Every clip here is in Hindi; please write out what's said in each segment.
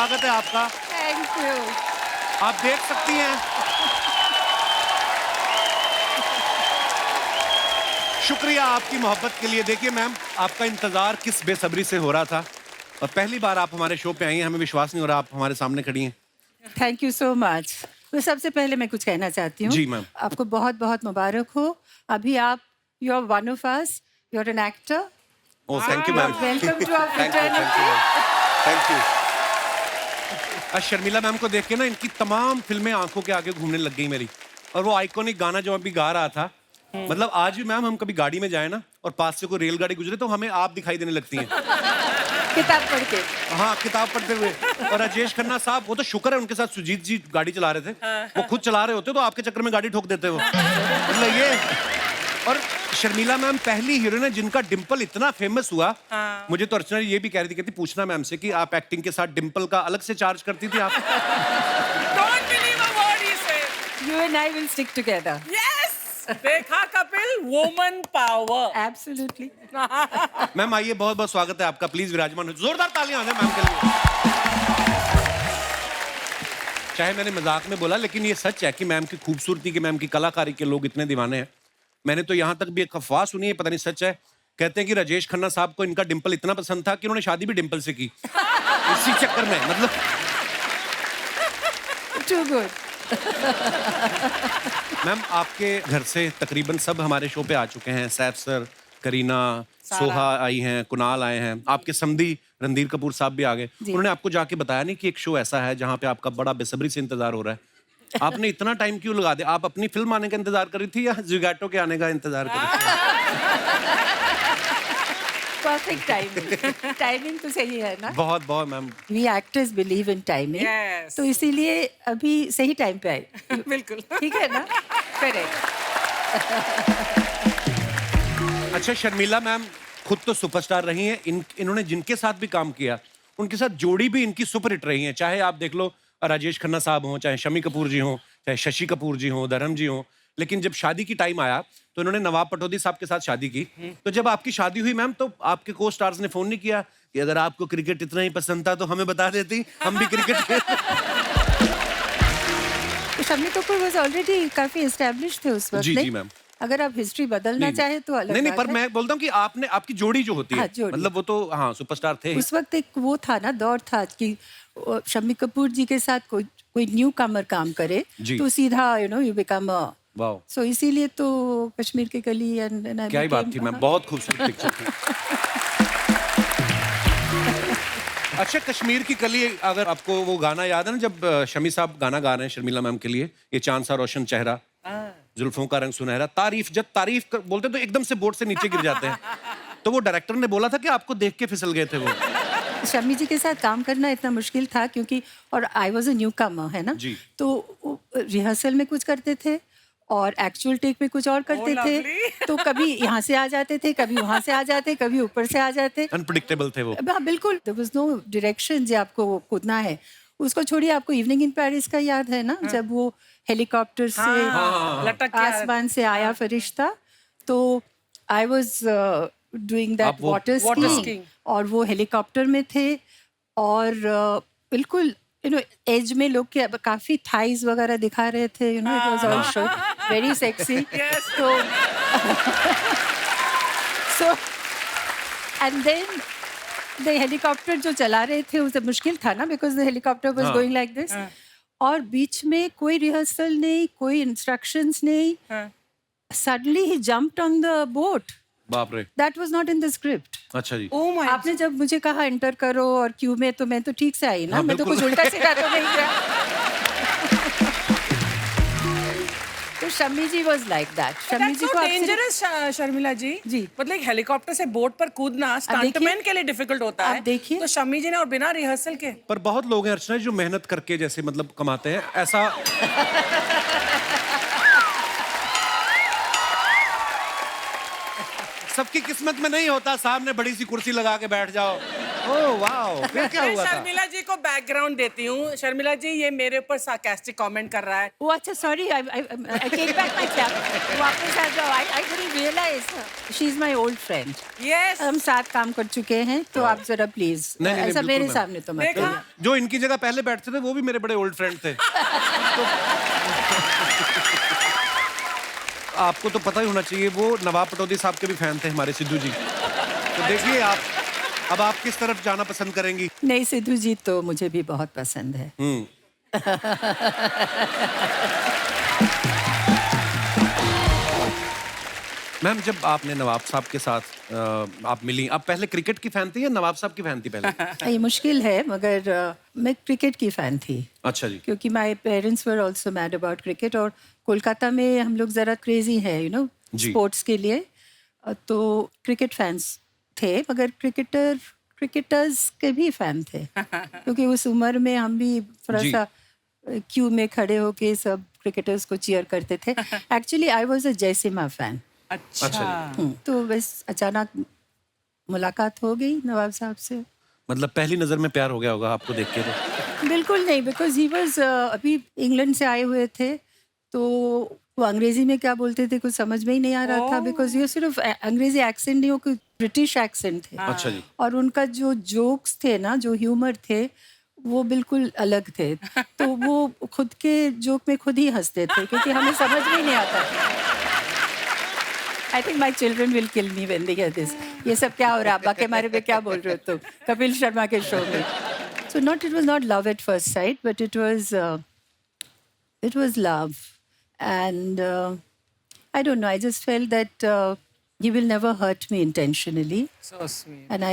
स्वागत है आपका। Thank you. आप देख सकती हैं, शुक्रिया आपकी मोहब्बत के लिए। देखिए मैम, आपका इंतजार किस बेसब्री से हो रहा था और पहली बार आप हमारे शो पे आई हैं, हमें विश्वास नहीं हो रहा आप हमारे सामने खड़ी हैं। Thank you so much. तो सबसे पहले मैं कुछ कहना चाहती हूँ। जी मैम। आपको बहुत बहुत मुबारक हो। अभी आप you are one of us, you are an actor. Oh thank you ma'am. Welcome to our thank you fraternity. Thank you. आज शर्मिला मैम को देख के ना इनकी तमाम फिल्में आंखों के आगे घूमने लग गई मेरी। और वो आइकॉनिक गाना जो अभी गा रहा था, मतलब आज भी मैम हम कभी गाड़ी में जाए ना और पास से कोई रेलगाड़ी गुजरे तो हमें आप दिखाई देने लगती हैं। किताब पढ़ के। हाँ, किताब पढ़ते हुए। और राजेश खन्ना साहब, वो तो शुक्र है उनके साथ सुजीत जी गाड़ी चला रहे थे, वो खुद चला रहे होते तो आपके चक्कर में गाड़ी ठोक देते वो। मतलब ये। और शर्मिला मैम पहली हीरोइन है जिनका डिंपल इतना फेमस हुआ। मुझे तो अर्चना ये भी कह रही थी, कहती पूछना मैम से कि आप एक्टिंग के साथ डिंपल का अलग से चार्ज करती थी आप? Don't believe a word he said. You and I will stick together. Yes. देखा Kapil, woman power. Absolutely. Ma'am आइए, बहुत बहुत स्वागत है आपका। प्लीज विराजमान हो, जोरदार तालियां हो मैम के लिए। चाहे मैंने मजाक में बोला, लेकिन ये सच है कि मैम की खूबसूरती के, मैम की कलाकारी के लोग इतने दीवाने हैं। मैंने तो यहाँ तक भी एक अफवाह सुनी है, पता नहीं सच है, कहते हैं कि राजेश खन्ना साहब को इनका डिंपल इतना पसंद था कि उन्होंने शादी भी डिंपल से की। इसी चक्कर में, मतलब Too good. मैम आपके घर से तकरीबन सब हमारे शो पे आ चुके हैं। सैफ सर, करीना, सोहा आई हैं, कुणाल आए हैं, आपके समधी रणधीर कपूर साहब भी आ गए। उन्होंने आपको जाके बताया नहीं कि एक शो ऐसा है जहाँ पे आपका बड़ा बेसब्री से इंतजार हो रहा है? आपने इतना टाइम क्यों लगा दिया? आप अपनी फिल्म आने का इंतजार कर रही थी या ज़ुगैटो के आने का इंतजार कर रही थी? Perfect timing. टाइमिंग तो सही है ना? बहुत बहुत ma'am. We actors believe in timing. Yes. तो इसीलिए अभी सही टाइम पे आए। बिल्कुल। ठीक है ना? करेक्ट। अच्छा शर्मिला मैम खुद तो सुपरस्टार रही हैं, इन्होंने जिनके साथ भी काम किया उनके साथ जोड़ी भी इनकी सुपर हिट रही है। चाहे आप देख लो राजेश खन्ना साहब हों, चाहे शम्मी कपूर जी हों, चाहे शशि कपूर जी हों, धर्म जी हों। लेकिन जब शादी की टाइम आया तो इन्होंने नवाब पटौदी साहब के साथ शादी की। तो जब आपकी शादी हुई मैम, तो आपके को स्टार्स ने फोन नहीं किया कि अगर आपको क्रिकेट इतना ही पसंद था तो हमें बता देती, हम भी क्रिकेट खेलते। शम्मी कपूर वाज ऑलरेडी काफी एस्टैब्लिश्ड थे उस वक्त। जी नहीं? जी मैम। अगर आप हिस्ट्री बदलना चाहे तो अलग नहीं नहीं, बात पर है। मैं बोलता हूँ कि आपने, आपकी जोड़ी जो होती है, हाँ, जोड़ी। मतलब वो तो हाँ सुपरस्टार थे ही। उस वक्त एक वो था ना, दौर था कि शम्मी कपूर जी के साथ कोई न्यू कमर काम करे जी। तो सीधा यू बिकम वाह, सो इसीलिए तो कश्मीर की कली एंड क्या ही बात थी मैम, बहुत खूबसूरत पिक्चर थी। अच्छा कश्मीर की कली, अगर आपको वो गाना याद है ना जब शमी साहब गाना गा रहे हैं शर्मिला मैम के लिए, ये चांद सा रोशन चेहरा, जुल्फों का रंग सुनहरा, तारीफ, जब तारीफ बोलते तो एकदम से बोर्ड से नीचे गिर जाते हैं। तो वो डायरेक्टर ने बोला था कि आपको देख के फिसल गए थे वो। शम्मी जी के साथ काम करना इतना मुश्किल था क्योंकि, और आई वॉज अ न्यू कमर, है ना? जी। तो रिहर्सल में कुछ करते थे और एक्चुअल टेक में कुछ और करते थे। तो कभी यहाँ से आ जाते थे, कभी वहाँ से आ जाते, कभी ऊपर से आ जाते। अनप्रिडिक्टेबल थे वो। हाँ बिल्कुल, देयर वाज नो डायरेक्शन जो आपको कूदना है। उसको छोड़िए, आपको इवनिंग इन पेरिस का याद है ना? जब वो हेलीकॉप्टर से लटक के आसमान से आया फरिश्ता, तो आई वाज डूइंग दैट आप वो वाटर water स्कीइंग, skiing। और वो हेलीकॉप्टर में थे और बिल्कुल एज में लोग के काफी थाइज वगैरह दिखा रहे थे, it was all show very sexy. तो so and then the helicopter जो चला रहे थे उसे मुश्किल था ना, because the helicopter was going like this, और बीच में कोई रिहर्सल नहीं, कोई इंस्ट्रक्शंस नहीं, सडनली ही जंप्ड ऑन द बोट। बाप रे। That was not in the script. अच्छा जी। Oh my आपने जब मुझे कहा एंटर करो और क्यू में, तो मैं तो ठीक से आई ना, हाँ, मैं तो बिल्कुल। कुछ उल्टा सीधा तो नहीं किया। तो शम्मी जी वाज लाइक दैट। शम्मी जी को आपसे डेंजरस शर्मिला जी। जी। मतलब एक हेलीकॉप्टर से बोट पर कूदना स्टंटमैन के लिए डिफिकल्ट होता आप है। देखिए। तो शम्मी जी ने, और बिना रिहर्सल के। पर बहुत लोग हैं अर्चना जो मेहनत करके जैसे मतलब कमाते हैं, ऐसा सबकी किस्मत में नहीं होता। सामने बड़ी सी कुर्सी लगा के बैठ जाओ, ओह वाओ, फिर क्या मैं हुआ था? शर्मिला जी को बैकग्राउंड देती हूँ। शर्मिला जी ये मेरे ऊपर सार्कास्टिक कमेंट कर रहा है। Oh, अच्छा, sorry, I take back my clap. वापस आ जाओ. I didn't realize. She's my old friend. Yes हम साथ काम कर चुके हैं, तो आप जरा प्लीज नहीं, नहीं, ऐसा बिल्कुल मेरे मैम। सामने तो मत देखा? करिए. जो इनकी जगह पहले बैठते थे वो भी मेरे बड़े ओल्ड फ्रेंड थे। तो आपको तो पता ही होना चाहिए, वो नवाब पटौदी साहब के भी फैन थे हमारे सिद्धू जी। तो देखिए आप, अब आप किस तरफ जाना पसंद करेंगी? नहीं, सिद्धू जी तो मुझे भी बहुत पसंद है. मैम, जब आपने नवाब साहब के साथ आप मिली, आप पहले क्रिकेट की फैन थी या नवाब साहब की फैन थी पहले? ये मुश्किल है, मगर मैं क्रिकेट की फैन थी, अच्छा जी। क्योंकि my parents were also mad about cricket, और कोलकाता में हम लोग ज़रा क्रेजी है जी। स्पोर्ट्स के लिए. तो क्रिकेट फैंस थे, मगर क्रिकेटर्स के भी फैन थे, क्योंकि उस उम्र में हम भी थोड़ा जी। सा क्यू में खड़े होके सब क्रिकेटर्स को चीयर करते थे. Actually I was a Jaisimha fan. अच्छा तो बस अचानक मुलाकात हो गई नवाब साहब से. मतलब पहली नजर में प्यार हो गया होगा आपको देख के तो। बिल्कुल नहीं, बिकॉज ही वाज अभी इंग्लैंड से आए हुए थे, तो वो अंग्रेजी में क्या बोलते थे कुछ समझ में ही नहीं आ रहा था, बिकॉज ये सिर्फ अंग्रेजी एक्सेंट नहीं, वो कोई ब्रिटिश एक्सेंट थे. अच्छा जी। और उनका जो जोक्स थे ना, जो ह्यूमर थे, वो बिल्कुल अलग थे. तो वो खुद के जोक में खुद ही हंसते थे, क्योंकि हमें समझ में ही नहीं आता. I think my children will kill me when they hear this. ये सब क्या हो रहा है, अब्बा के बारे में क्या बोल रहे हो तुम कपिल शर्मा के शो में. So not, it was not love at first sight, but it was love. And I don't know, I just felt that he will never hurt me intentionally, so sweet and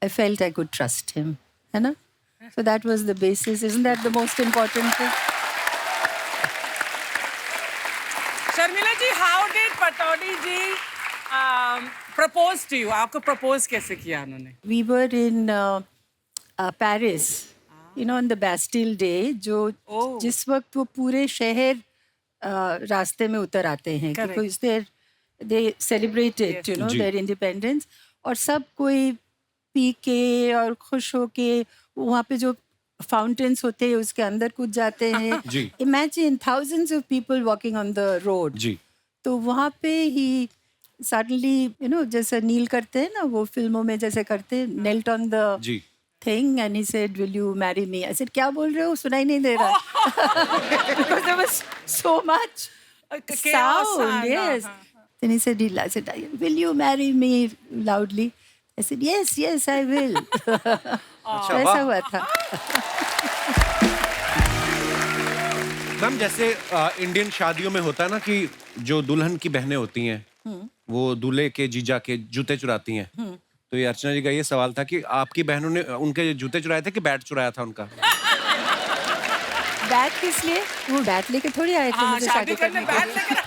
I felt I could trust him, है ना? So that was the basis. Isn't that the most important thing? Sharmila ji, how did Pataudi ji propose to you? आपको प्रपोज कैसे किया उन्होंने? We were in Paris, on the Bastille Day, जो जिस वक्त वो पूरे शहर रास्ते में उतर आते हैं, Correct. because they celebrated, Yes. Ji. their independence, और सब कोई पी के और खुश होके वहाँ पे जो फाउंटेन्स होते हैं उसके अंदर कूद जाते हैं. जी. Imagine thousands of people walking on the road. जी। तो वहाँ पे ही सडनली जैसे नील करते हैं ना, वो फिल्मों में जैसे करते हैं, नेल्ट ऑन द जी। Thing and he said will you marry me. I said क्या बोल रहे हो, सुनाई नहीं दे रहा. Because there was so much sound. Yes. Then he said, I said, will you marry me loudly? I said, yes, I will. तो ऐसा हुआ था. मैम, जैसे इंडियन शादियों में होता है ना कि जो दुल्हन की बहनें होती हैं वो दूल्हे के जीजा के जूते चुराती हैं. तो ये अर्चना जी का ये सवाल था कि आपकी बहनों ने उनके जूते चुराए थे कि बैट चुराया था उनका? बैट किस लिए? वो बैट लेके थोड़ी आए थे मुझे शादी करने के बैठ लिए. लेकर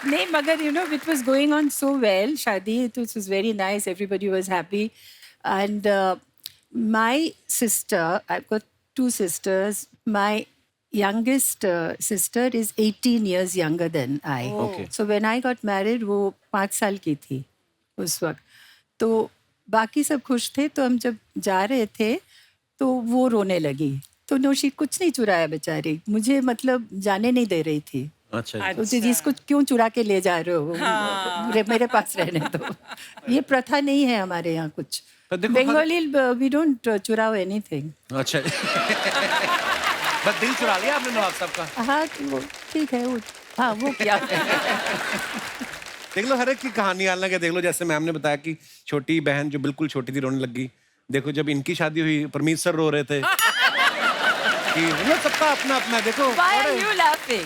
नहीं, मगर it was going on so well. शादी, it was very nice. Everybody was happy. And my sister, I've got two sisters. My youngest sister is 18 years younger than I. Okay. So when I got married, वो 5 साल की थी उस वक्त. तो बाकी सब खुश थे. तो हम जब जा रहे थे तो वो रोने लगी. तो नौशी कुछ नहीं चुराया बेचारी. मुझे मतलब जाने नहीं दे रही थी. अच्छा जी। तो जिसको क्यों चुरा के ले जा रहे हो, मेरे पास रहने दो. ये प्रथा नहीं है हमारे यहाँ कुछ. पर देखो, बंगाली वी डोंट चुराओ एनीथिंग. अच्छा. बस दिल चुरा लिया आपने नवाब साहब का. हाँ, वो ठीक है. वो क्या. देख लो, हर एक की कहानी अलग है. देख लो, जैसे मैम ने बताया कि छोटी बहन जो बिल्कुल छोटी थी रोने लगी. देखो, जब इनकी शादी हुई परमीत सर रो रहे थे कि वो सबका अपना अपना. देखो, Why are you laughing?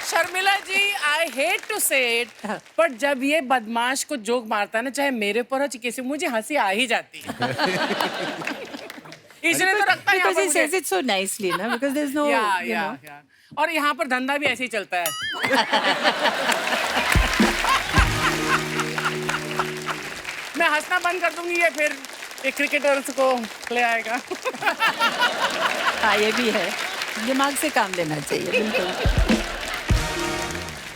Sharmila ji, I hate to say it, पर जब ये बदमाश को जोक मारता है ना, चाहे मेरे पर हो चाहे किसी, मुझे हंसी आ ही जाती है. इसलिए तो रखता है यहाँ Because पर he मुझे. says it so nicely, ना? Because there's no, या. और यहाँ पर धंधा भी ऐसे ही चलता है. मैं हंसना बंद कर दूंगी, ये फिर एक क्रिकेटर्स को ले आएगा. हाँ, ये भी है. दिमाग से काम लेना चाहिए, बिल्कुल.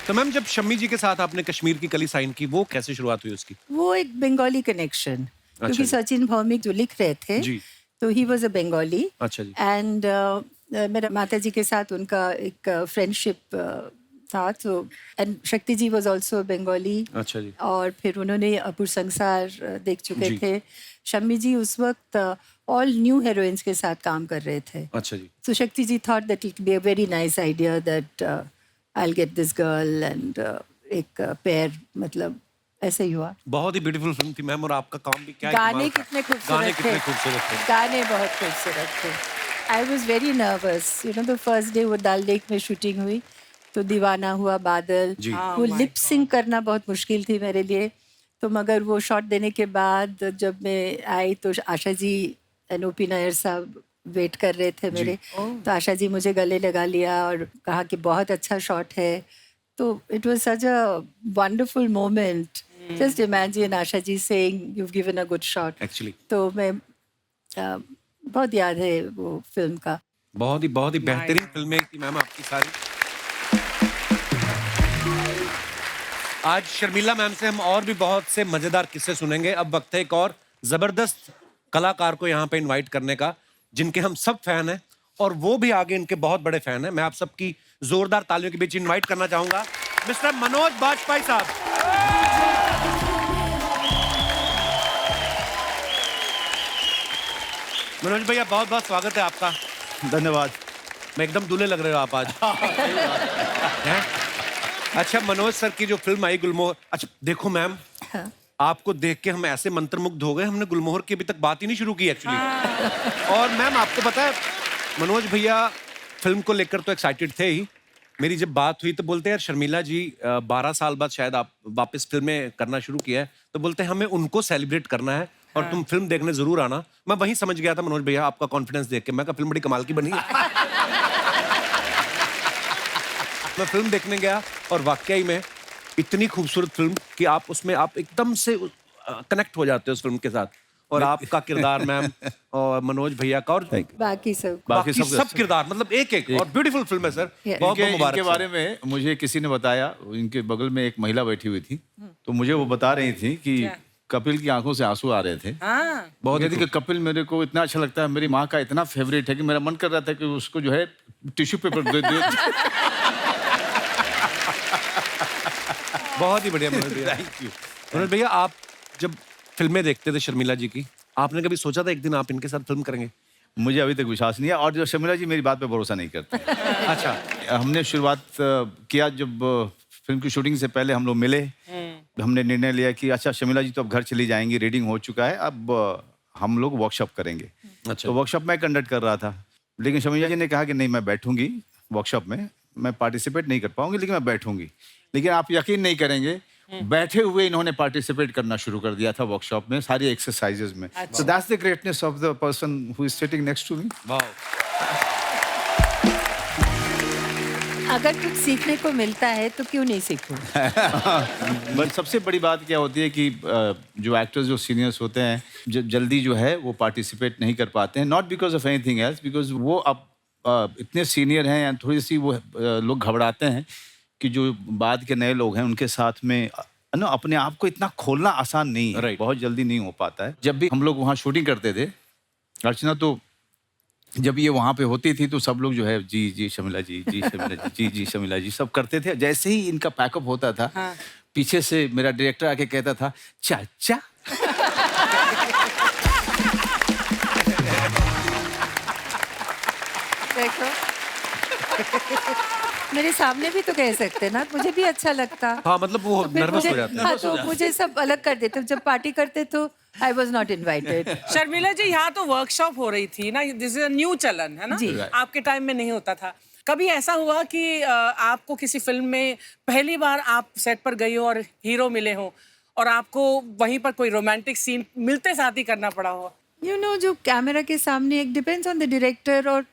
तो मैम जब शम्मी जी के साथ आपने कश्मीर की कली साइन की, वो कैसे शुरुआत हुई उसकी? वो एक बंगाली कनेक्शन, क्योंकि जी। सचिन भौमिक जो लिख रहे थे जी। तो ही वॉज अ बंगाली अच्छा जी। एंड मेरा माता जी के साथ उनका एक फ्रेंडशिप था, तो एंड शक्ति जी वॉज ऑल्सो बंगाली। अच्छा जी। और फिर उन्होंने अपूर संसार देख चुके जी। थे। शम्मी जी उस वक्त ऑल न्यू हीरोइंस के साथ काम कर रहे थे। अच्छा जी। So Shakti ji thought that it would be a very nice idea that I'll get this girl and एक pair, मतलब ऐसे ही हुआ। बहुत ही ब्यूटीफुल फिल्म थी मैम, और आपका काम भी क्या ही गाने कमाल था। कितने गाने खूबसूरत कितने थे। खूबसूरत थे। गाने बहुत खूबसूरत थे। I was very nervous, you know, the first day वो दाल लेक में शूटिंग हुई तो दीवाना हुआ बादल, जी। वो my लिप सिंक करना बहुत मुश्किल थी मेरे लिए। तो मगर वो शॉट देने के बाद जब मैं आई तो आशा जी एनओपी नायर साहब वेट कर रहे थे मेरे। तो आशा जी मुझे गले लगा लिया और कहा कि बहुत अच्छा शॉट है। तो it was such a wonderful moment. Just imagine Asha ji saying you given a good shot. Actually तो मैं बहुत याद है वो फिल्म का। बहुत ही बेहतरीन फिल्में थी मैम आपकी सारी। आज शर्मिला मैम से हम और भी बहुत से मजेदार किस्से सुनेंगे। अब वक्त है एक और जबरदस्त कलाकार को यहाँ पे इनवाइट करने का, जिनके हम सब फैन हैं और वो भी आगे इनके बहुत बड़े फैन हैं। मैं आप सबकी जोरदार तालियों के बीच इनवाइट करना चाहूंगा मिस्टर मनोज बाजपेयी साहब। मनोज भैया बहुत बहुत स्वागत है आपका। धन्यवाद। मैं एकदम दूल्हे लग रहे हो आप आज। हैं? अच्छा मनोज सर की जो फिल्म आई गुलमोहर, अच्छा देखो मैम, हाँ। आपको देख के हम ऐसे मंत्रमुग्ध हो गए, हमने गुलमोहर की अभी तक बात ही नहीं शुरू की एक्चुअली। और मैम आपको पता है मनोज भैया फिल्म को लेकर तो एक्साइटेड थे ही। मेरी जब बात हुई तो बोलते यार शर्मिला जी 12 साल बाद शायद आप वापस फिल्में करना शुरू किया है, तो बोलते हैं हमें उनको सेलिब्रेट करना है और तुम फिल्म देखने जरूर आना। मैं वहीं समझ गया था मनोज भैया आपका कॉन्फिडेंस देख के, मैं कहा फिल्म बड़ी कमाल की बनी है। मैं फिल्म देखने गया और वाकई में इतनी खूबसूरत फिल्म कि आप उसमें आप एकदम से कनेक्ट हो जाते हो उस फिल्म के साथ। और आपका किरदार मैम और मनोज भैया का और बाकी सब बाकी सब किरदार, मतलब एक एक और ब्यूटीफुल फिल्म है सर। Yeah. बहुत बहुत मुबारक इनके सर। बारे में मुझे किसी ने बताया, इनके बगल में एक महिला बैठी हुई थी, तो मुझे वो बता रही थी कि कपिल की आंखों से आंसू आ रहे थे। हाँ बहुत कहती कि कपिल मेरे को इतना अच्छा लगता है, मेरी माँ का इतना फेवरेट है कि मेरा मन कर रहा था कि उसको जो है टिश्यू पेपर दे दो। बहुत ही बढ़िया मनोज भैया। Thank you. मनोज भैया आप जब फिल्में देखते थे शर्मिला जी की, आपने कभी सोचा था एक दिन आप इनके साथ फिल्म करेंगे? मुझे अभी तक विश्वास नहीं है, और जो शर्मिला जी मेरी बात पे भरोसा नहीं करते। अच्छा हमने शुरुआत किया जब फिल्म की शूटिंग से पहले हम लोग मिले, हमने निर्णय लिया कि अच्छा शर्मिला जी तो अब घर चली जाएंगी, रीडिंग हो चुका है, अब हम लोग वर्कशॉप करेंगे। अच्छा तो वर्कशॉप मैं कंडक्ट कर रहा था, लेकिन शर्मिला जी ने कहा कि नहीं मैं बैठूंगी वर्कशॉप में, मैं पार्टिसिपेट नहीं कर पाऊंगी लेकिन मैं बैठूंगी। लेकिन आप यकीन नहीं करेंगे, बैठे हुए इन्होंने पार्टिसिपेट करना शुरू कर दिया था वर्कशॉप में, सारी एक्सरसाइजेज में। So that's the greatness of the person who is sitting next to me. वाह। अगर कुछ सीखने को मिलता है तो क्यों नहीं सीखूं? बट सबसे बड़ी बात क्या होती है कि जो एक्टर्स जो सीनियर्स होते हैं जल्दी जो है वो पार्टिसिपेट नहीं कर पाते हैं, not because of anything else, because वो अब इतने सीनियर हैं या थोड़ी सी वो लोग घबराते हैं कि जो बाद के नए लोग हैं उनके साथ में ना अपने आप को इतना खोलना आसान नहीं है। Right. बहुत जल्दी नहीं हो पाता है। जब भी हम लोग वहाँ शूटिंग करते थे अर्चना, तो जब ये वहाँ पे होती थी तो सब लोग जो है जी जी शर्मिला जी, जी शर्मिला जी, जी जी शर्मिला जी सब करते थे। जैसे ही इनका पैकअप होता था, पीछे से मेरा डायरेक्टर आके कहता था चाचा। देखो मेरे सामने भी तो कह सकते ना, मुझे भी अच्छा लगता। हाँ मतलब वो फिर नर्वस मुझे- हो जाते हैं। हाँ, तो मुझे सब अलग कर देते। जब पार्टी करते तो I was not invited. Sharmila ji यहाँ तो वर्कशॉप हो रही थी ना, दिस इज अ न्यू चलन है ना, जी। आपके टाइम में नहीं होता था। कभी ऐसा हुआ कि आपको किसी फिल्म में पहली बार आप सेट पर गई हो और हीरो मिले हो और आपको वहीं पर कोई रोमांटिक सीन मिलते साथ ही करना पड़ा हो? यू नो जो कैमरा के सामने एक डिपेंड्स ऑन द डायरेक्टर और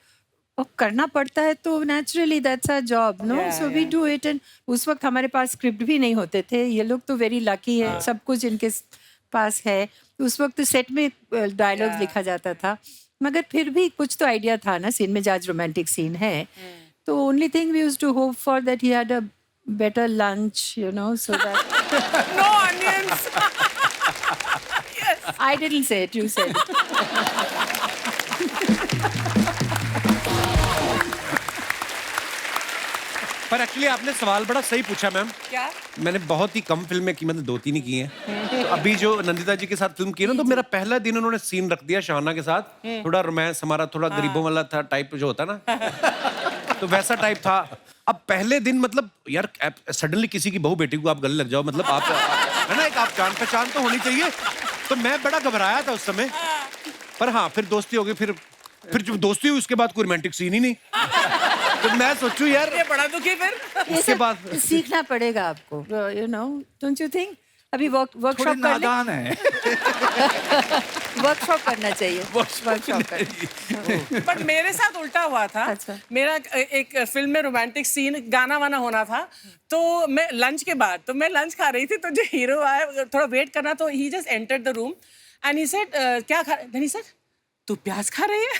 करना पड़ता है तो naturally that's our job no, so we do it. And उस वक्त हमारे पास स्क्रिप्ट भी नहीं होते थे। ये लोग तो वेरी लकी है, सब कुछ इनके पास है। उस वक्त सेट में डायलॉग्स लिखा जाता था, मगर फिर भी कुछ तो आइडिया था ना सीन में, आज रोमांटिक सीन है तो only thing we used to hope for that he had a better lunch, so that No onions. Yes. I didn't say it, you said it. पर एक्चुअली आपने सवाल बड़ा सही पूछा मैम। क्या? मैंने बहुत ही कम फिल्में की, मतलब 2-3 ही की हैं। तो अभी जो नंदिता जी के साथ फिल्म की ना, तो मेरा पहला दिन उन्होंने सीन रख दिया शाहना के साथ। थोड़ा रोमांस हमारा थोड़ा गरीबों वाला था टाइप जो होता ना, तो वैसा टाइप था। अब पहले दिन मतलब यार सडनली किसी की बहू बेटी को आप गले लग जाओ, मतलब आप है ना, एक आप जान पहचान तो होनी चाहिए। तो मैं बड़ा घबराया था उस समय, पर हाँ फिर दोस्ती हो गई। फिर जो दोस्ती हुई उसके बाद कोई रोमांटिक सीन ही नहीं। तो मैं सोचूं यार ये बड़ा दुखी फिर। ये उसके सब बाद सीखना पड़ेगा आपको, डोंट यू थिंक? अभी वर्कशॉप थोड़ी कर ले, नादान है। वर्कशॉप करना चाहिए, वर्कशॉप करना। पर मेरे साथ उल्टा हुआ था। अच्छा। मेरा एक फिल्म में रोमांटिक सीन गाना वाना होना था, तो मैं लंच के बाद, तो मैं लंच खा रही थी, तो जो हीरो आया थोड़ा वेट करना, तो he just entered the room and he said क्या खा रहे? देन ही सेड तू प्याज खा रही है?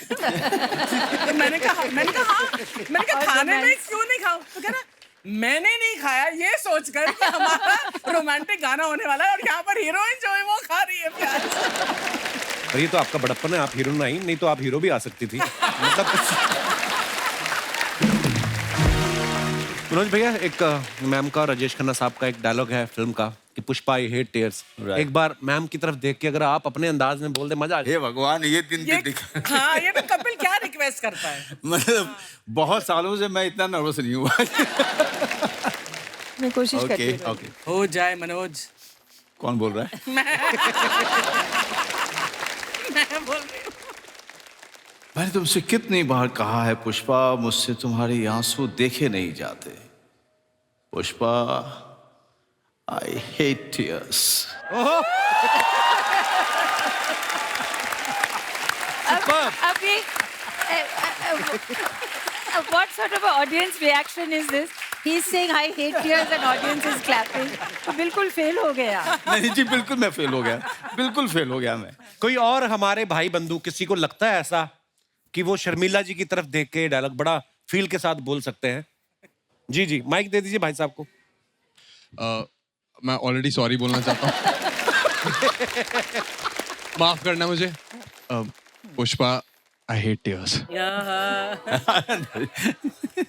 तो मैंने कहा हाँ। मैंने कहा खाने में क्यों नहीं खाऊं? तो कह रहा मैंने नहीं खाया ये सोचकर कि हमारा रोमांटिक गाना होने वाला है और यहाँ पर हीरोइन जो है वो खा रही है प्याज। और ये तो आपका बड़प्पन है, आप हीरो नहीं तो आप हीरो भी आ सकती थी मतलब। मनोज भैया, एक मैम का, राजेश खन्ना साहब का एक डायलॉग है फिल्म का कि पुष्पा आई हेट टीयर्स। एक बार मैम की तरफ देख के अगर आप अपने अंदाज में बोल दे, मजा आ जाए। हे भगवान, ये दिन ये तो दिखा। हाँ, ये तो कपिल क्या रिक्वेस्ट करता है। मतलब बहुत सालों से मैं इतना नर्वस नहीं हुआ। मैं कोशिश करती ओके हूँ। ओके। हो जाए मनोज। कौन बोल रहा है? मैं बोल रही हूँ। मैंने तुमसे कितनी बार कहा है पुष्पा, मुझसे तुम्हारे आंसू देखे नहीं जाते। Pushpa, I hate tears. अब ये what sort of an audience reaction is this? He's saying I hate tears and audience is clapping. तो बिल्कुल फेल हो गया। नहीं जी, बिल्कुल मैं फेल हो गया, बिल्कुल फेल हो गया मैं। कोई और हमारे भाई बंधु किसी को लगता है ऐसा कि वो शर्मिला जी की तरफ देख के डायलॉग बड़ा फील के साथ बोल सकते हैं? जी जी, माइक दे दीजिए भाई साहब को। मैं ऑलरेडी सॉरी बोलना चाहता हूँ। माफ करना मुझे। Pushpa, I hate tears.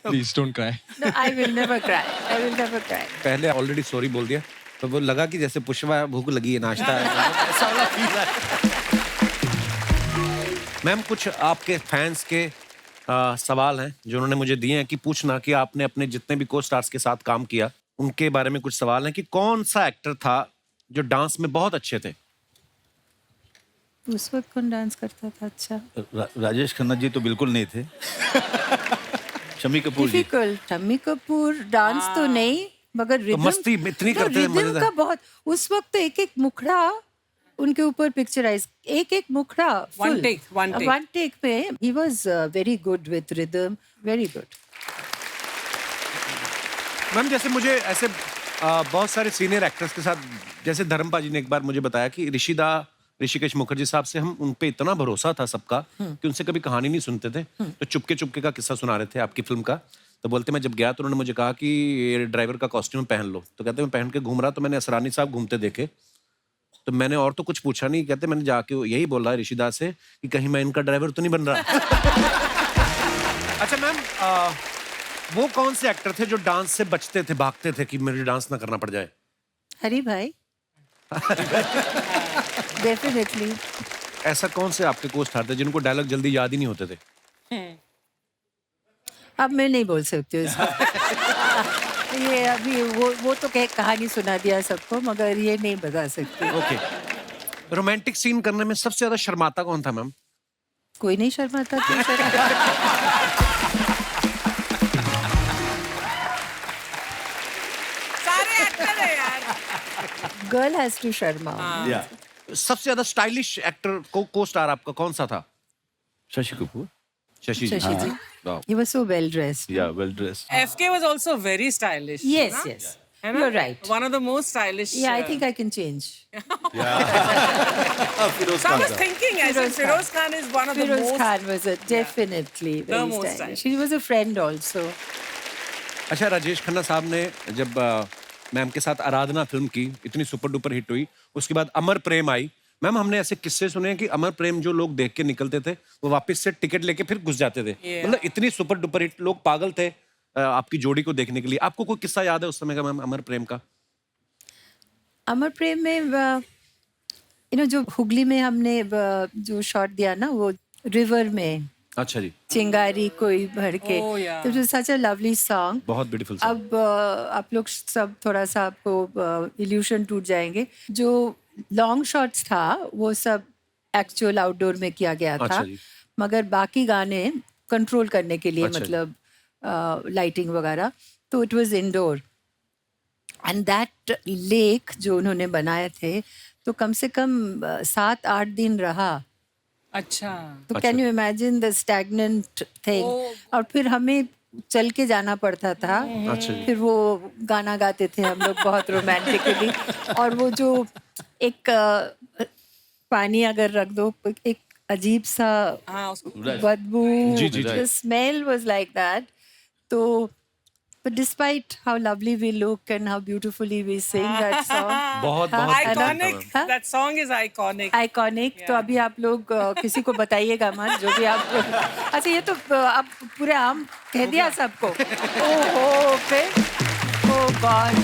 Please don't cry. No, I will never cry. I will never cry. पहले ऑलरेडी सॉरी बोल दिया तो वो लगा कि जैसे पुष्पा भूख लगी है, नाश्ता है, ऐसा वाला फील है। मैम, कुछ आपके फैंस के सवाल हैं जो उन्होंने मुझे दिए हैं कि पूछना कि आपने अपने जितने भी को स्टार्स के साथ काम किया उनके बारे में कुछ सवाल हैं कि कौन सा एक्टर था जो डांस में बहुत अच्छे थे? उस वक्त कौन डांस करता था अच्छा? राजेश खन्ना जी तो बिल्कुल नहीं थे। शम्मी कपूर जी। डिफिकल्ट। शम्मी कपूर डांस तो नहीं, मगर रिदम मस्ती इतनी करते थे, रिदम मजेदार। का बहुत। उस वक्त तो एक एक मुखड़ा उनके ऊपर पिक्चराइज, एक एक मुखड़ा One take. पे he was very good with rhythm, very good. Ma'am, जैसे मुझे ऐसे बहुत सारे सीनियर एक्टर्स के साथ, जैसे धर्मपा जी ने एक बार मुझे बताया कि ऋषिकेश मुखर्जी साहब से हम उन पे इतना भरोसा था सबका कि उनसे कभी कहानी नहीं सुनते थे। तो चुपके चुपके का किस्सा सुना रहे थे आपकी फिल्म का। तो बोलते मैं जब गया तो उन्होंने मुझे कहा कि ये ड्राइवर का कॉस्ट्यूम पहन लो। तो कहते मैं पहन के घूम रहा, तो मैंने असरानी साहब घूमते देखे, तो मैंने और तो कुछ पूछा नहीं। कहते मैंने जाके यही बोला ऋषिदास से कि कहीं मैं इनका ड्राइवर तो नहीं बन रहा। अच्छा मैम, वो कौन से एक्टर थे जो डांस से बचते थे, भागते थे कि मुझे डांस ना करना पड़ जाए? हरी भाई। डेफिनेटली। ऐसा कौन से आपके को स्टार थे जिनको डायलॉग जल्दी याद ही नहीं होते थे? अब मैं नहीं बोल सकती हूँ इसको। ये अभी वो तो कहानी सुना दिया सबको, मगर ये नहीं बता सकती। ओके। रोमांटिक सीन करने में सबसे ज्यादा शर्माता कौन था मैम? कोई नहीं शर्माता था। सारे एक्टर है यार। गर्ल हैज टू शर्मा। या सबसे ज्यादा स्टाइलिश एक्टर को स्टार आपका कौन सा था? शशि कपूर। शशि जी। शशि जी। वाह। He was so well dressed. या well dressed. FK was also very stylish. Yes, है ना? yes. है ना? You're right. One of the most stylish. Yeah, I think I can change. Firoz So I Khan was साहब। thinking, I said Feroz Khan is one of the Feroz most. Khan was definitely very most stylish. stylish. She was a friend also. अच्छा, राजेश खन्ना साहब ने जब मैम के साथ आराधना फिल्म की, इतनी सुपर डुपर हिट हुई, उसके बाद अमर प्रेम आई। मैम, हमने ऐसे किस्से सुने हैं कि अमर प्रेम जो लोग देख के निकलते थे, वो वापस से टिकट लेके फिर घुस जाते थे। मतलब इतनी सुपर डुपर हिट, लोग पागल थे आपकी जोड़ी को देखने के लिए। आपको कोई किस्सा याद है उस समय का मैम, अमर प्रेम का? अमर प्रेम में जो हुगली में हमने जो शॉट दिया ना, वो रिवर में अच्छा जी, चिंगारी कोई भर के, Oh, yeah. तो सच अ लवली सॉन्ग। बहुत ब्यूटीफुल। अब आप लोग सब थोड़ा सा आपको इल्यूशन टूट जाएंगे। जो लॉन्ग शॉट्स था वो सब एक्चुअल आउटडोर में किया गया था, अच्छा जी। मगर बाकी गाने कंट्रोल करने के लिए, अच्छा जी। मतलब लाइटिंग वगैरह, तो it was indoor. And that lake जो उन्होंने बनाए थे, तो कम से कम 7-8 दिन रहा। अच्छा। तो can you imagine the stagnant thing. और फिर हमें चल के जाना पड़ता था। अच्छा जी। फिर वो गाना गाते थे हम लोग बहुत रोमांटिकली। और वो जो एक पानी अगर रख दो, एक अजीब सा हाँ, उसको बदबू, जी, जी, जी। the smell was like that. तो but despite how lovely we look and how beautifully we sing that song, बहुत हाँ, बहुत है ना? iconic. हाँ? That song is iconic. Iconic. तो अभी आप लोग किसी को बताइएगा मत, जो भी आप अच्छा, ये तो आप पूरे आम कह दिया सबको। ओहो, फिर ओ गॉड,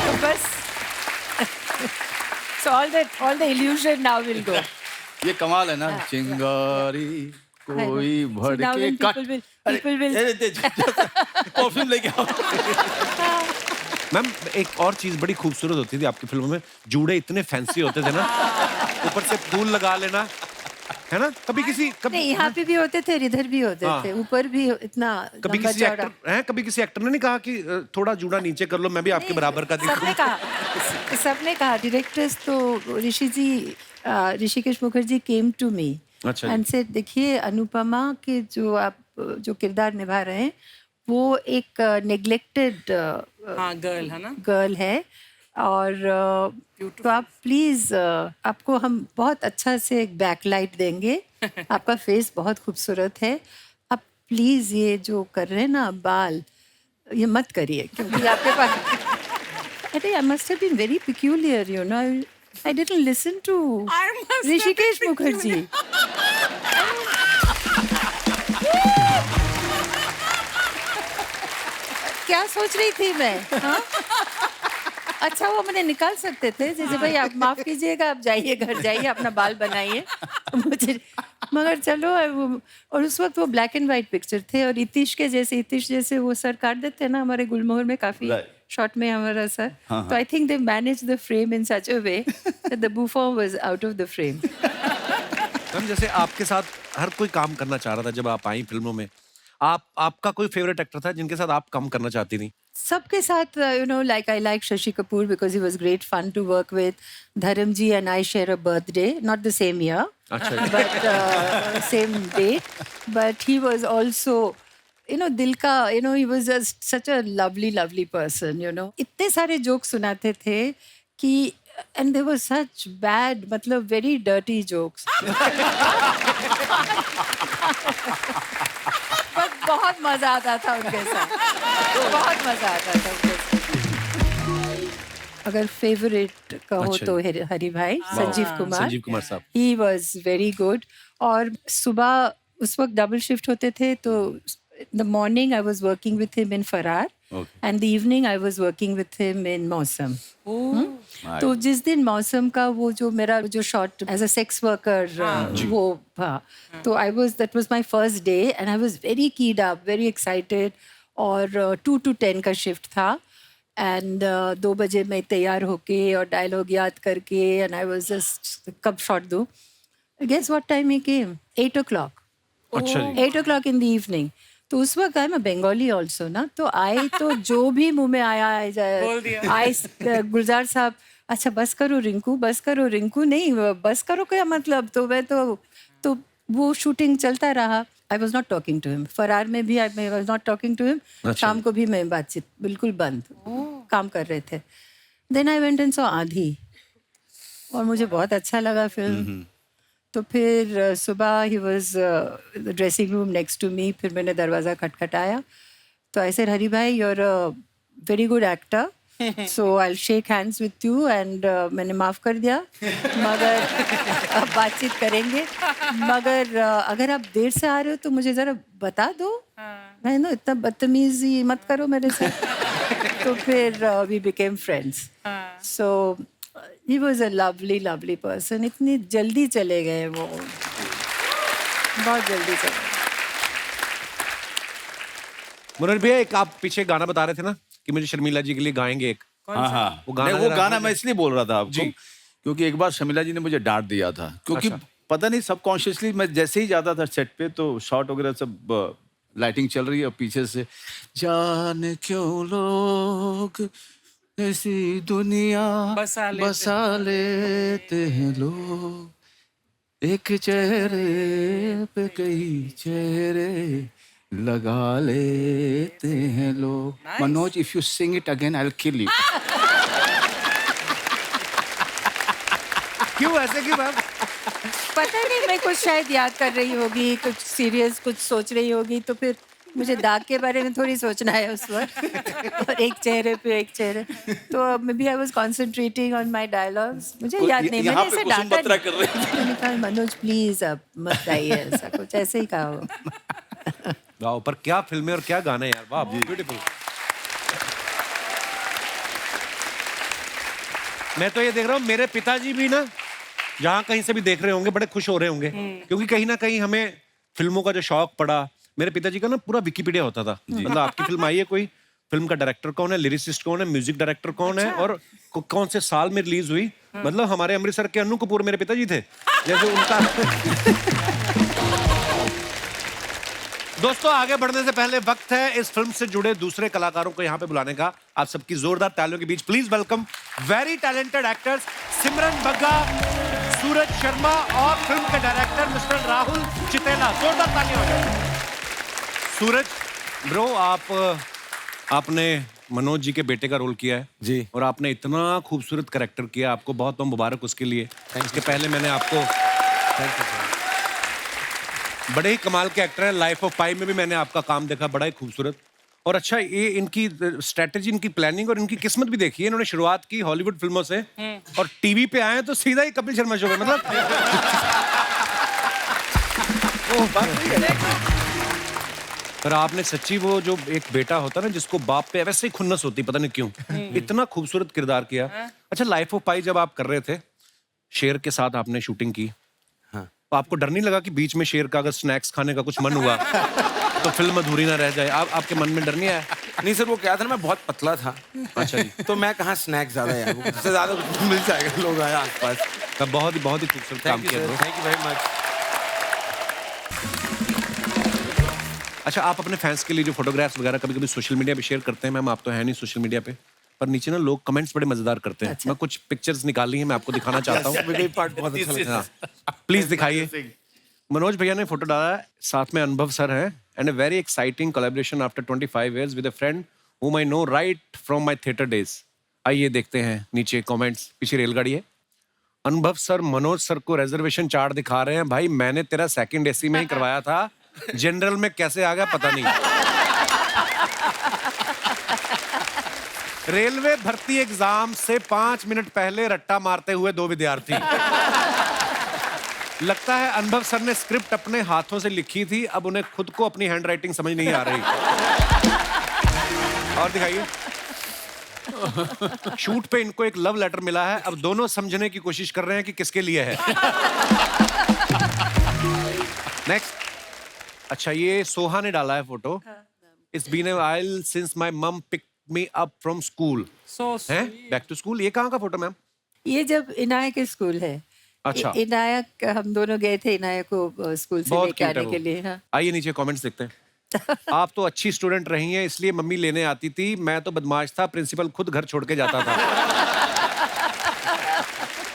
तो बस so all the illusion now will go. ये कमाल है ना, चिंगारी कोई भर So now के when cut. people will perfume लेके आओ। मैम, एक और चीज बड़ी खूबसूरत होती थी आपकी फिल्मों में, जूड़े इतने फैंसी होते थे ना, ऊपर से फूल लगा लेना, है ना? कभी नहीं, यहाँ पे भी होते थे, इधर भी होते हाँ। थे, ऊपर भी इतना कभी लंबा किसी चौड़ा। एक्टर हैं, कभी किसी एक्टर ने नहीं कहा कि थोड़ा जूड़ा नीचे कर लो, मैं भी आपके बराबर का सबने दिखूं? कहा, सबने कहा। डायरेक्टर्स तो Hrishikesh Mukherjee came to me अच्छा जी। एंड से, देखिए अनुपमा के जो किरदार निभा रहे हैं, वो एक नेग्लेक्टेड हाँ, गर्ल है ना। गर्ल है। और तो आप प्लीज, आपको हम बहुत अच्छा से एक बैकलाइट देंगे। आपका फेस बहुत खूबसूरत है। आप प्लीज ये जो कर रहे हैं ना बाल, ये मत करिए, क्योंकि आपके पास अरे I must have been very peculiar, you know. I didn't listen to I must have been Hrishikesh Mukherjee. क्या सोच रही थी मैं, हाँ? अच्छा, वो मुझे निकाल सकते थे, जैसे भाई आप माफ कीजिएगा, आप जाइए, घर जाइए, अपना बाल बनाइए। मुझे मगर चलो, और उस वक्त वो ब्लैक एंड वाइट पिक्चर थे, और इतिश जैसे वो सर काट देते हैं ना हमारे गुलमोहर में, काफी शॉर्ट में हमारा सर। तो I think they manage the frame in such a way that the बुफॉन was out of the frame. Ma'am, जैसे आपके साथ हर कोई काम करना चाह रहा था जब आप आई फिल्मों में, आपका कोई फेवरेट एक्टर था जिनके साथ आप काम करना चाहती थी? सबके साथ, like I like Shashi Kapoor because he was great fun to work with. Dharamji and I share a birthday, not the same year, अच्छा। but same date. But he was also, दिल का, he was just such a lovely person, इतने सारे जोक्स सुनाते थे कि, and they were such bad, मतलब very dirty jokes. बट बहुत मजा आता था उनके साथ, बहुत मजा आता था उनके साथ। अगर फेवरेट कहो अच्छा। तो हरि भाई, संजीव संजीव कुमार साहब। He was very good. और सुबह उस वक्त डबल शिफ्ट होते थे, तो the morning I was working with him in Faraar, and the evening I was working with him in Mausam. तो जिस दिन मौसम का वो जो मेरा जो shot as a sex worker वो था, तो that was my first day and I was very keyed up, very excited. और 2 to 10 का शिफ्ट था, एंड 2 बजे मैं तैयार होके और डायलॉग याद करके, एंड आई वाज जस्ट कब शॉट दूँ। Guess what time he came? 8 o'clock। अच्छा जी। 8 o'clock in the evening। तो उस वक्त आई मैं बंगाली ऑल्सो ना, तो आई तो जो भी मुंह में आया बोल दिया। आई गुलजार साहब, अच्छा बस करो रिंकू, नहीं बस करो क्या मतलब? तो मैं तो वो शूटिंग चलता रहा। I was not talking to him. Faraar में भी I was not talking to him. शाम को भी मैं बातचीत बिल्कुल बंद, काम कर रहे थे। Then I went and saw आधी, और मुझे बहुत अच्छा लगा फिल्म। तो फिर सुबह he was dressing room next to me, फिर मैंने दरवाज़ा खटखटाया, तो I said, Hari bhai, you're a very good actor. So I'll shake hands with you and मैंने माफ कर दिया, मगर अब बातचीत करेंगे, मगर अगर आप देर से आ रहे हो तो मुझे जरा बता दो, मैं ना इतना बदतमीजी मत करो मेरे से. तो फिर we became friends. So he was a lovely person. इतनी जल्दी चले गए वो, बहुत जल्दी चले गए. मनोज भैया, एक आप पीछे गाना बता रहे थे ना कि मुझे शर्मिला जी के लिए गाएंगे एक. हाँ हाँ, वो गाना नहीं, वो जरा गाना हमें- मैं इसलिए बोल रहा था आपको क्योंकि एक बार शर्मिला जी ने मुझे डांट दिया था, क्योंकि पता नहीं सबकॉन्शियसली मैं जैसे ही जाता था सेट पे तो शॉट वगैरह सब लाइटिंग चल रही है और पीछे से जाने क्यों लोग ऐसी दुनिया बसा लेते हैं लोग, एक चेहरे पे कई चेहरे लगा लेते हैं लोग. Manoj, if you sing it again I will kill you. क्यों ऐसे क्यों मैम? पता नहीं, मैं कुछ शायद याद कर रही होगी, कुछ सीरियस कुछ सोच रही होगी, तो फिर मुझे दाग के बारे में थोड़ी सोचना है उस वक्त, और एक चेहरे पे एक चेहरे, तो maybe I was concentrating on my dialogues. मुझे याद नहीं, मैंने ऐसे डांटा बत्रा कर रहे नहीं. मैंने कहा मनोज प्लीज अब मत गाइए ऐसा कुछ, ऐसे ही कहा हो. वाह, पर क्या फिल्में और क्या गाने यार, वाह, ब्यूटीफुल. मैं तो ये देख रहा हूँ, मेरे पिताजी भी ना जहाँ कहीं से भी देख रहे होंगे बड़े खुश हो रहे होंगे, क्योंकि कहीं ना कहीं हमें फिल्मों का जो शौक पड़ा, मेरे पिताजी का ना पूरा विकिपीडिया होता था. मतलब आपकी फिल्म आई है, कोई फिल्म का डायरेक्टर कौन है, लिरिसिस्ट कौन है, म्यूजिक डायरेक्टर कौन है, और कौन से साल में रिलीज हुई. मतलब हमारे अमृतसर के अन्नू कपूर मेरे पिताजी थे, जैसे उनका. दोस्तों, आगे बढ़ने से पहले वक्त है इस फिल्म से जुड़े दूसरे कलाकारों को यहाँ पे बुलाने का. आप सबकी जोरदार तालियों के बीच please welcome very talented actors Simran Bagga, Suraj Sharma और फिल्म के डायरेक्टर मिस्टर राहुल चितेला. जोरदार तालियां हो जाए. सूरज ब्रो, आपने मनोज जी के बेटे का रोल किया है जी, और आपने इतना खूबसूरत कैरेक्टर किया, आपको बहुत बहुत मुबारक उसके लिए. इसके पहले मैंने आपको बड़े ही कमाल के एक्टर हैं, लाइफ ऑफ पाई में भी मैंने आपका काम देखा, बड़ा ही खूबसूरत. और अच्छा, ये इनकी स्ट्रेटेजी, इनकी प्लानिंग और इनकी किस्मत भी देखी है. इन्होंने शुरुआत की हॉलीवुड फिल्मों से और टीवी पे आए तो सीधा ही कपिल शर्मा शो में. मतलब पर आपने सच्ची वो जो एक बेटा होता ना जिसको बाप पे वैसे ही खुन्नस होती, पता नहीं क्यों, इतना खूबसूरत किरदार किया. अच्छा, लाइफ ऑफ पाई जब आप कर रहे थे, शेर के साथ आपने शूटिंग की, तो आपको डर नहीं लगा कि बीच में शेर का अगर स्नैक्स खाने का कुछ मन हुआ तो फिल्म अधूरी ना रह जाए? आपके मन में डर नहीं आया? नहीं सर, वो क्या था ना, मैं बहुत पतला था. अच्छा जी. तो मैं कहाँ स्नैक्स ज्यादा यार, वो उससे ज्यादा कुछ मिल जाएगा, लोग आए आसपास. तब बहुत ही खूबसूरत काम थैंक यू किया sir, bro. Thank you very much. अच्छा, आप अपने फैंस के लिए जो फोटोग्राफ्स वगैरह कभी कभी सोशल मीडिया पे शेयर करते हैं, मैम आप तो है नहीं सोशल मीडिया पे, पर नीचे ना लोग कमेंट्स बड़े मजेदार करते हैं. अच्छा. मैं कुछ पिक्चर्स निकाली हैं, मैं आपको दिखाना चाहता हूँ. मुझे पार्ट बहुत अच्छा लगा. प्लीज दिखाइए. मनोज भैया ने फोटो डाला है, साथ में अनुभव सर हैं, and a very exciting collaboration after 25 years with a friend whom I know right from my theater days. आइए देखते हैं नीचे कमेंट्स. पीछे रेलगाड़ी है. अनुभव सर मनोज सर को रिजर्वेशन चार्ट दिखा रहे हैं. भाई मैंने तेरा सेकंड एसी में ही करवाया था, जनरल में कैसे आ गया पता नहीं. रेलवे भर्ती एग्जाम से 5 मिनट पहले रट्टा मारते हुए 2 विद्यार्थी. लगता है अनुभव सर ने स्क्रिप्ट अपने हाथों से लिखी थी, अब उन्हें खुद को अपनी हैंडराइटिंग समझ नहीं आ रही. और दिखाइए. शूट पे इनको एक लव लेटर मिला है, अब दोनों समझने की कोशिश कर रहे हैं कि किसके लिए है. नेक्स्ट. अच्छा, ये सोहा ने डाला है photo. It's been a while since my mom picked me up from school. हैं बैक टू स्कूल. ये कहाँ का फोटो मैम? ये जब इनाया के स्कूल है. अच्छा. इनाया, हम दोनों गए थे इनाया को स्कूल से बहुत लेके cute है आने वो. के लिए. हाँ. आइए नीचे कमेंट्स देखते हैं. आप तो अच्छी स्टूडेंट रही हैं इसलिए मम्मी लेने आती थी, मैं तो बदमाश था, प्रिंसिपल खुद घर छोड़ के जाता था.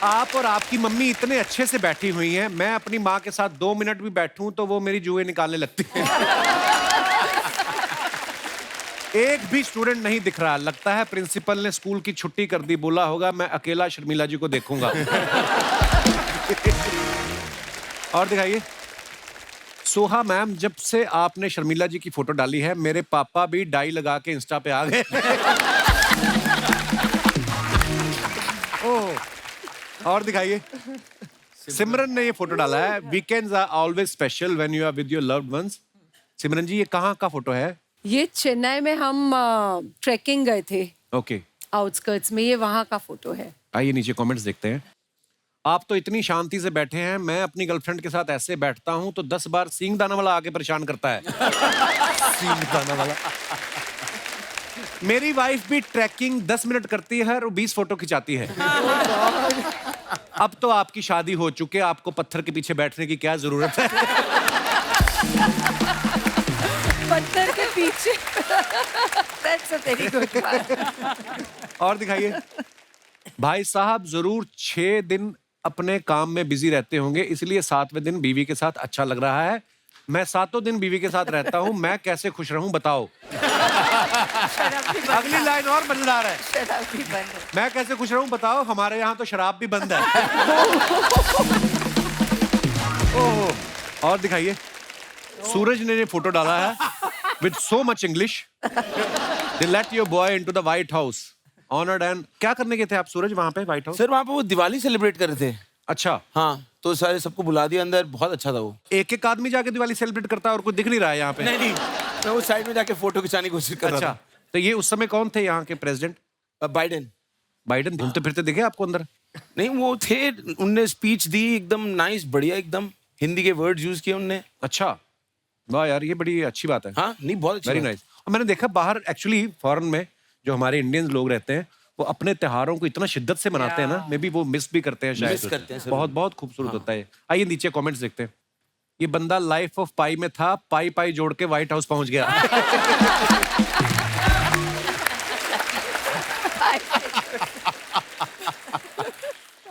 आप और आपकी मम्मी इतने अच्छे से बैठी हुई हैं, मैं अपनी माँ के साथ 2 मिनट भी बैठूं तो वो मेरी जुए निकालने लगती है. एक भी स्टूडेंट नहीं दिख रहा, लगता है प्रिंसिपल ने स्कूल की छुट्टी कर दी, बोला होगा मैं अकेला शर्मिला जी को देखूंगा. और दिखाइए. सोहा मैम, जब से आपने शर्मिला जी की फोटो डाली है, मेरे पापा भी डाई लगा के इंस्टा पे आ गए। ओह, और दिखाइए। सिमरन ने ये फोटो डाला है, weekends are always special when you are with your loved ones. Simran ji, ये कहाँ का फोटो है? ये चेन्नई में हम ट्रैकिंग गए थे, ओके, आउटस्कर्ट्स में। ये वहाँ का फोटो है। आइए नीचे कमेंट्स देखते हैं। आप तो इतनी शांति से बैठे हैं, मैं अपनी गर्लफ्रेंड के साथ ऐसे बैठता हूं तो 10 बार सींग दाना वाला आके परेशान करता है। सींग दाना वाला। मेरी वाइफ भी ट्रैकिंग 10 मिनट करती है और 20 फोटो खिंचाती है। अब तो आपकी शादी हो चुके, आपको पत्थर के पीछे बैठने की क्या जरूरत है? पत्थर के पीछे। That's a very good one. और दिखाइए। भाई साहब जरूर 6 दिन अपने काम में बिजी रहते होंगे, इसलिए 7वें दिन बीवी के साथ अच्छा लग रहा है। मैं 7 दिन बीवी के साथ रहता हूँ, मैं कैसे खुश रहूं बताओ। अगली लाइन और मजेदार है। शराब भी बंद है। मैं कैसे खुश रहूं बताओ, हमारे यहाँ तो शराब भी बंद है। ओह, और दिखाइए। सूरज ने ये फोटो डाला है with so much English. They let your boy into the white house honoured and. क्या करने के थे आप सूरज वहां पे व्हाइट हाउस? सर वहाँ पे वो दिवाली सेलिब्रेट कर रहे थे। अच्छा, हाँ, तो सारे सबको बुला दिया अंदर, बहुत अच्छा था वो। एक एक आदमी जाके दिवाली सेलिब्रेट करता है और कोई दिख नहीं रहा है यहाँ पे। नहीं, मैं उस साइड में जाके फोटो खिंचाने की कोशिश कर रहा अच्छा, तो ये उस समय कौन थे यहाँ के प्रेसिडेंट? था। बाइडेन। बाइडन घूमते फिरते दिखे आपको अंदर? नहीं, वो थे, उनने स्पीच दी एकदम नाइस, बढ़िया एकदम, हिंदी के वर्ड यूज किए उनने। अच्छा, वाह यार, ये बड़ी अच्छी बात है। हाँ, नहीं, बहुत अच्छी वेरी बात। नाइस। और मैंने देखा बाहर एक्चुअली फॉरेन में जो हमारे इंडियंस लोग रहते हैं, वो अपने त्योहारों को इतना शिद्दत से मनाते हैं ना, मे बी वो मिस भी करते हैं शायद। Miss करते हैं सर। बहुत बहुत खूबसूरत होता है। आइए नीचे कमेंट्स देखते हैं। ये बंदा लाइफ ऑफ पाई में था, पाई पाई जोड़ के व्हाइट हाउस पहुंच गया।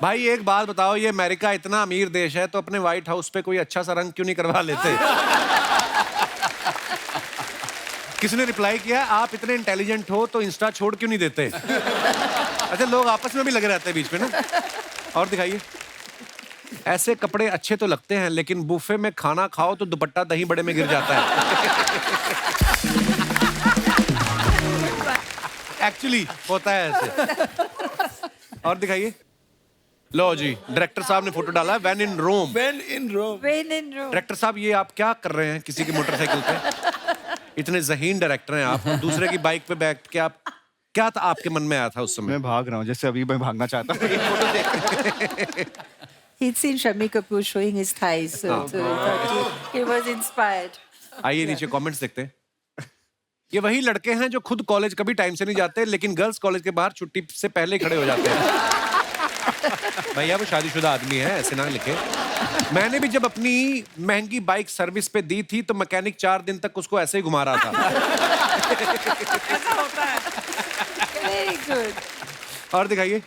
भाई एक बात बताओ, ये अमेरिका इतना अमीर देश है तो अपने व्हाइट हाउस पे कोई अच्छा सा रंग क्यों नहीं करवा लेते? किसने रिप्लाई किया, आप इतने इंटेलिजेंट हो तो इंस्टा छोड़ क्यों नहीं देते? अच्छा, लोग आपस में भी लगे रहते हैं बीच में ना। और दिखाइए। ऐसे कपड़े अच्छे तो लगते हैं, लेकिन बुफे में खाना खाओ तो दुपट्टा दही बड़े में गिर जाता है। एक्चुअली होता है ऐसे। और दिखाइए। लो जी, डायरेक्टर साहब ने फोटो डाला है, when in Rome. When in Rome। When in Rome. Director साहब, ये आप क्या कर रहे हैं किसी की मोटरसाइकिल पे? इतने ज़हीन डायरेक्टर हैं आप, दूसरे की बाइक पे बैठ के आप, क्या था आपके मन में आया था उस समय? मैं भाग रहा हूँ, जैसे अभी मैं भागना चाहता हूँ। He'd seen Shami Kapoor showing his thighs, so he thought he was inspired. आइए नीचे कमेंट्स देखते हैं। ये वही लड़के हैं जो खुद कॉलेज कभी टाइम से नहीं जाते, लेकिन गर्ल्स कॉलेज के बाहर छुट्टी से पहले ही खड़े हो जाते हैं। भैया वो शादीशुदा आदमी है, ऐसे ना लिखे। मैंने भी जब अपनी महंगी बाइक सर्विस पे दी थी तो मैकेनिक 4 दिन तक उसको ऐसे ही घुमा रहा था। Very good. और दिखाइए।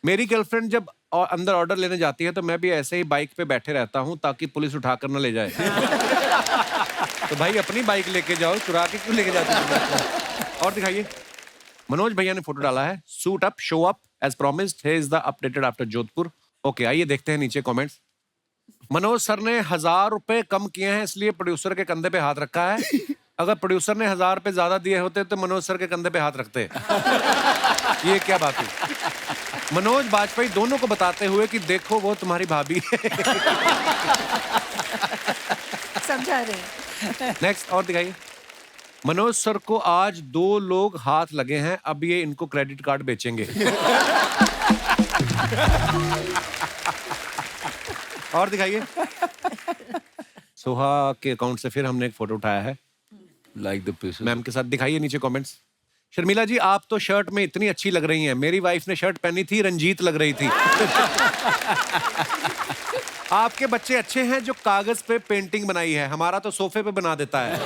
मेरी गर्लफ्रेंड जब अंदर ऑर्डर लेने जाती है तो मैं भी ऐसे ही बाइक पे बैठे रहता हूँ ताकि पुलिस उठाकर न ले जाए। तो भाई अपनी बाइक लेके जाओ, चुरा के क्यों लेके जाते हो? और दिखाइए। मनोज भैया ने फोटो डाला है, suit up show up as promised, here is the updated after Jodhpur. Okay, आइए देखते हैं नीचे कमेंट्स। मनोज सर ने 1000 रुपए कम किए हैं, इसलिए प्रोड्यूसर के कंधे पे हाथ रखा है। अगर प्रोड्यूसर ने 1000 रुपए ज्यादा दिए होते तो मनोज सर के कंधे पे हाथ रखते। ये क्या बात हुई? मनोज बाजपेयी दोनों को बताते हुए कि देखो वो तुम्हारी भाभी है। समझा रहे हैं। नेक्स्ट और दिखाइए। मनोज सर को आज 2 लोग हाथ लगे हैं, अब ये इनको क्रेडिट कार्ड बेचेंगे। और दिखाइए। सोहा के अकाउंट से फिर हमने एक फोटो उठाया है Like the pieces। मैम के साथ। दिखाइए नीचे कमेंट्स। शर्मिला जी, आप तो शर्ट में इतनी अच्छी लग रही हैं, मेरी वाइफ ने शर्ट पहनी थी, रंजीत लग रही थी। आपके बच्चे अच्छे हैं जो कागज पे पेंटिंग बनाई है, हमारा तो सोफे पे बना देता है।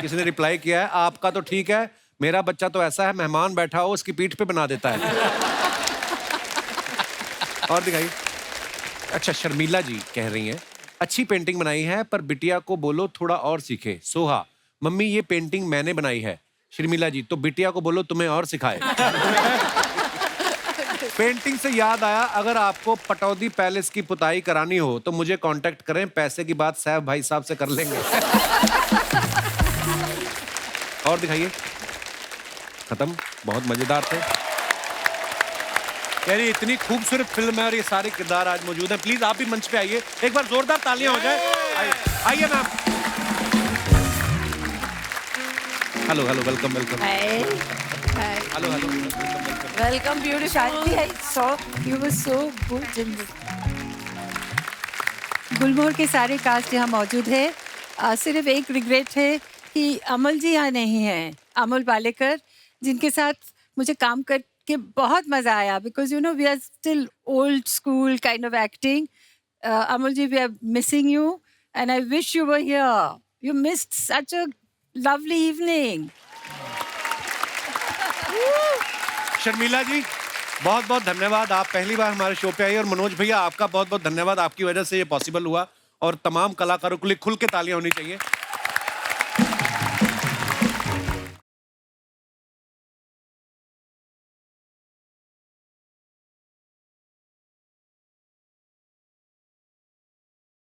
किसी ने रिप्लाई किया है, आपका तो ठीक है, मेरा बच्चा तो ऐसा है, मेहमान बैठा हो उसकी पीठ पे बना देता है। और दिखाइए। अच्छा, शर्मिला जी कह रही हैं, अच्छी पेंटिंग बनाई है पर बिटिया को बोलो थोड़ा और सीखे। सोहा, मम्मी ये पेंटिंग मैंने बनाई है। शर्मिला जी, तो बिटिया को बोलो तुम्हें और सिखाए। पेंटिंग से याद आया, अगर आपको पटौदी पैलेस की पुताई करानी हो तो मुझे कांटेक्ट करें, पैसे की बात सैफ भाई साहब से कर लेंगे। और दिखाइए। खत्म। बहुत मजेदार थे यानी, इतनी खूबसूरत फिल्म है और ये सारे किरदार आज मौजूद हैं। प्लीज आप भी मंच पे आइए, एक बार जोरदार तालियां हो जाए। आइए ma'am. Hello hello, welcome welcome. Hello hello, Welcome, beautiful. Shanti, I saw you were so good in this. गुलमोहर के सारे कास्ट यहाँ मौजूद है। सिर्फ एक रिग्रेट है कि अमल जी यहाँ नहीं हैं, अमल पालेकर, जिनके साथ मुझे काम करके बहुत मजा आया, because you know we are still old school kind of acting. Amal ji, we are missing you and I wish you were here. You missed such a lovely evening. Sharmila ji, बहुत बहुत धन्यवाद, आप पहली बार हमारे शो पे आई। और मनोज भैया, आपका बहुत बहुत धन्यवाद, आपकी वजह से ये पॉसिबल हुआ। और तमाम कलाकारों के लिए खुल के तालियां होनी चाहिए।